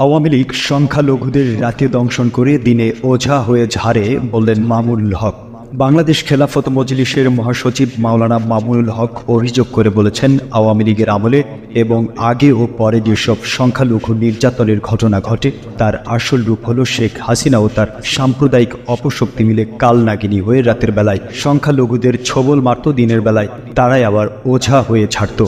আওয়ামী লীগ সংখ্যালঘুদের রাতে দংশন করে দিনে ওঝা হয়ে ঝাড়ে, বললেন মামুনুল হক। বাংলাদেশ খেলাফত মজলিসের মহাসচিব মাওলানা মামুনুল হক অভিযোগ করে বলেছেন, আওয়ামী লীগের আমলে এবং আগে ও পরে যেসব সংখ্যালঘু নির্যাতনের ঘটনা ঘটে তার আসল রূপ হল শেখ হাসিনা ও তার সাম্প্রদায়িক অপশক্তি মিলে কালনাগিনী হয়ে রাতের বেলায় সংখ্যালঘুদের ছোবল মারত, দিনের বেলায় তারাই আবার ওঝা হয়ে ছাড়ত।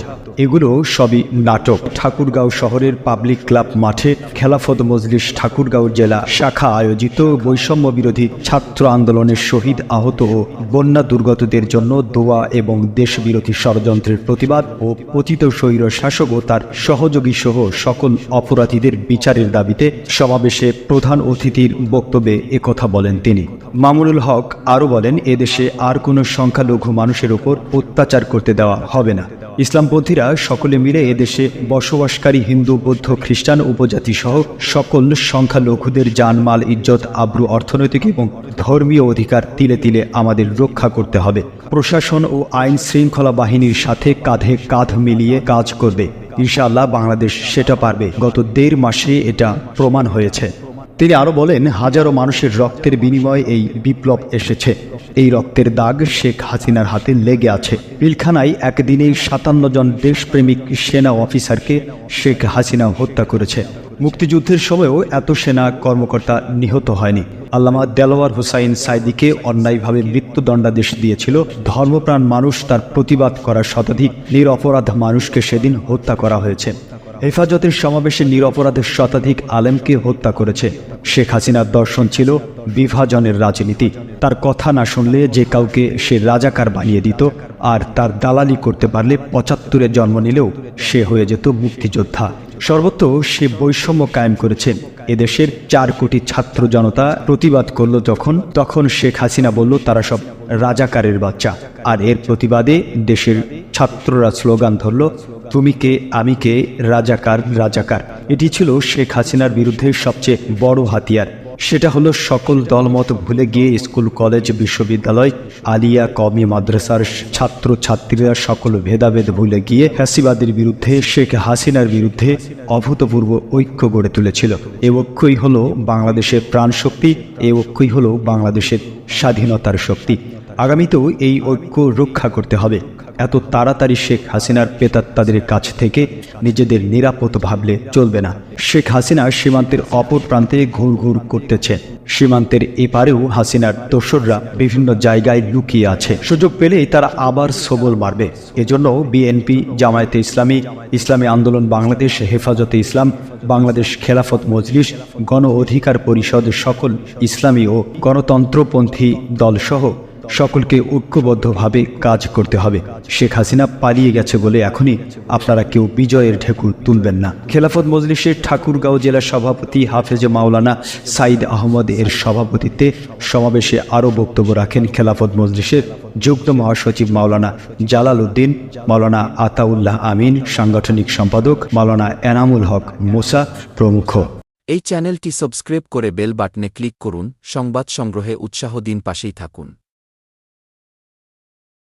এগুলো সবই নাটক। ঠাকুরগাঁও শহরের পাবলিক ক্লাব মাঠে খেলাফত মজলিস ঠাকুরগাঁও জেলা শাখা আয়োজিত বৈষম্য বিরোধী ছাত্র আন্দোলনের শহীদ, আহত ও বন্যা দুর্গতদের জন্য দোয়া এবং দেশবিরোধী ষড়যন্ত্রের প্রতিবাদ ও পতিত স্বৈর শাসক ও তার সহযোগী সহ সকল অপরাধীদের বিচারের দাবিতে সমাবেশে প্রধান অতিথির বক্তব্যে একথা বলেন তিনি। মামুনুল হক আরও বলেন, এদেশে আর কোনো সংখ্যালঘু মানুষের উপর অত্যাচার করতে দেওয়া হবে না। ইসলামপন্থীরা সকলে মিলে এদেশে বসবাসকারী হিন্দু, বৌদ্ধ, খ্রিস্টান উপজাতি সহ সকল সংখ্যালঘুদের জানমাল, ইজ্জত, আব্রু, অর্থনৈতিক এবং ধর্মীয় অধিকার তিলে তিলে আমাদের রক্ষা করতে হবে। প্রশাসন ও আইন শৃঙ্খলা বাহিনীর সাথে কাঁধে কাঁধ মিলিয়ে কাজ করবে। ইনশাআল্লাহ বাংলাদেশ সেটা পারবে। গত 1.5 মাসে এটা প্রমাণ হয়েছে। তিনি আরও বলেন, হাজারো মানুষের রক্তের বিনিময়ে এই বিপ্লব এসেছে। এই রক্তের দাগ শেখ হাসিনার হাতে লেগে আছে। পিলখানায় একদিনেই 57 জন দেশপ্রেমিক সেনা অফিসারকে শেখ হাসিনা হত্যা করেছে। মুক্তিযুদ্ধের সময়ও এত সেনা কর্মকর্তা নিহত হয়নি। আল্লামা দেলোয়ার হোসাইন সাইদিকে অন্যায়ভাবে মৃত্যুদণ্ডাদেশ দিয়েছিল। ধর্মপ্রাণ মানুষ, তার প্রতিবাদ করা শতাধিক নিরপরাধ মানুষকে সেদিন হত্যা করা হয়েছে। হেফাজতের সমাবেশে নিরপরাধের শতাধিক আলেমকে হত্যা করেছে। শেখ হাসিনার দর্শন ছিল বিভাজনের রাজনীতি। তার কথা না শুনলে যে কাউকে সে রাজাকার বানিয়ে দিত, আর তার দালালি করতে পারলে 75-এ জন্ম নিলেও সে হয়ে যেত মুক্তিযোদ্ধা। সর্বত্র সে বৈষম্য কায়েম করেছে। এদেশের 4 কোটি ছাত্র জনতা প্রতিবাদ করল তখন শেখ হাসিনা বলল তারা সব রাজাকারের বাচ্চা। আর এর প্রতিবাদে দেশের ছাত্ররা স্লোগান ধরল, তুমি কে আমি কে, রাজাকার রাজাকার। এটি ছিল শেখ হাসিনার বিরুদ্ধে সবচেয়ে বড় হাতিয়ার। সেটা হলো সকল দলমত ভুলে গিয়ে স্কুল, কলেজ, বিশ্ববিদ্যালয়, আলিয়া, কওমি মাদ্রাসার ছাত্র ছাত্রীরা সকল ভেদাভেদ ভুলে গিয়ে ফ্যাসিবাদের বিরুদ্ধে, শেখ হাসিনার বিরুদ্ধে অভূতপূর্ব ঐক্য গড়ে তুলেছিল। এ ঐক্যই হলো বাংলাদেশের প্রাণশক্তি, এ ঐক্যই হলো বাংলাদেশের স্বাধীনতার শক্তি। আগামীতেও এই ঐক্য রক্ষা করতে হবে। এত তাড়াতাড়ি শেখ হাসিনার প্রেতাত্মাদের কাছ থেকে নিজেদের নিরাপদ ভাবলে চলবে না। শেখ হাসিনা সীমান্তের অপর প্রান্তে ঘুরঘুর করতেছে। সীমান্তের এপারেও হাসিনার দোসররা বিভিন্ন জায়গায় লুকিয়ে আছে। সুযোগ পেলেই তারা আবার সবল মারবে। এজন্য বিএনপি, জামায়াতে ইসলামী, ইসলামী আন্দোলন বাংলাদেশ, হেফাজতে ইসলাম, বাংলাদেশ খেলাফত মজলিস, গণ অধিকার পরিষদ, সকল ইসলামী ও গণতন্ত্রপন্থী দলসহ সকলকে ঐক্যবদ্ধভাবে কাজ করতে হবে। শেখ হাসিনা পালিয়ে গেছে বলে এখনই আপনারা কেউ বিজয়ের ঢেকুর তুলবেন না। খেলাফত মজলিসের ঠাকুরগাঁও জেলা সভাপতি হাফেজ মাওলানা সাইদ আহমদ এর সভাপতিত্বে সমাবেশে আরও বক্তব্য রাখেন খেলাফত মজলিসের যুগ্ম মহাসচিব মাওলানা জালাল উদ্দিন, মাওলানা আতাউল্লাহ আমিন, সাংগঠনিক সম্পাদক মাওলানা এনামুল হক মুসা প্রমুখ। এই চ্যানেলটি সাবস্ক্রাইব করে বেল বাটনে ক্লিক করুন। সংবাদ সংগ্রহে উৎসাহ দিন, পাশেই থাকুন।